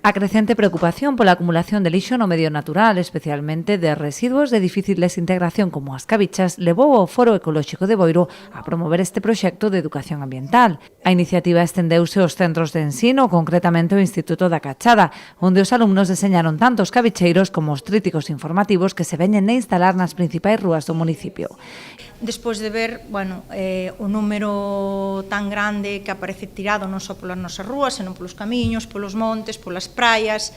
A crecente preocupación pola acumulación de lixo no medio natural, especialmente de residuos de difícil desintegración como as cabichas, levou ao Foro Ecolóxico de Boiro a promover este proxecto de educación ambiental. A iniciativa estendeuse aos centros de ensino, concretamente ao Instituto da Cachada, onde os alumnos deseñaron tanto os cabicheiros como os trípticos informativos que se veñen a instalar nas principais rúas do municipio. Despois de ver, o número tan grande que aparece tirado non só polas nosas rúas, senón polos camiños, polos montes, polas praias,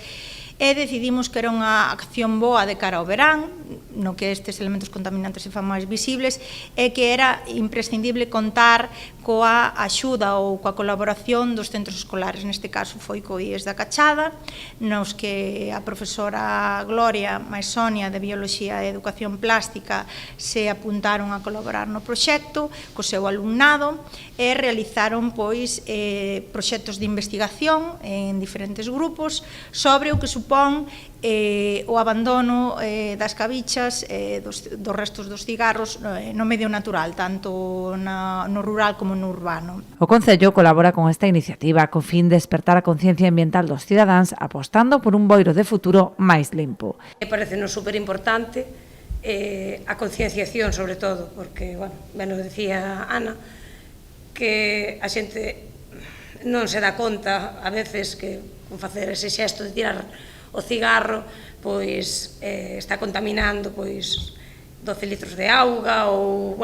e decidimos que era unha acción boa de cara ao verán, no que estes elementos contaminantes se fan máis visibles, e que era imprescindible contar coa axuda ou coa colaboración dos centros escolares. Neste caso foi co IES da Cachada, nos que a profesora Gloria máis Sonia de Bioloxía e Educación Plástica se apuntaron a colaborar no proxecto co seu alumnado e realizaron proxectos de investigación en diferentes grupos sobre o que supón o abandono das cabichas dos restos dos cigarros no medio natural, tanto no rural como no urbano. O Concello colabora con esta iniciativa co fin de despertar a conciencia ambiental dos cidadáns apostando por un Boiro de futuro máis limpo. Parece-nos superimportante a concienciación, sobre todo, porque, ben o decía Ana, que a xente non se dá conta a veces que con facer ese xesto de tirar o cigarro pois está contaminando pois 12 litros de auga ou,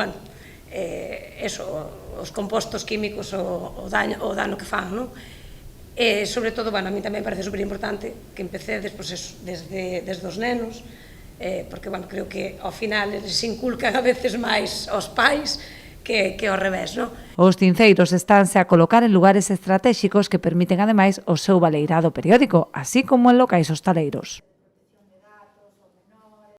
os compostos químicos o dano que fan, non? E, sobre todo, a mí tamén parece superimportante que empecedes desde os nenos, porque, creo que ao final eles inculcan a veces máis aos pais que ao revés, non? Os cinceiros estánse a colocar en lugares estratéxicos que permiten, ademais, o seu baleirado periódico, así como en locais hostaleiros.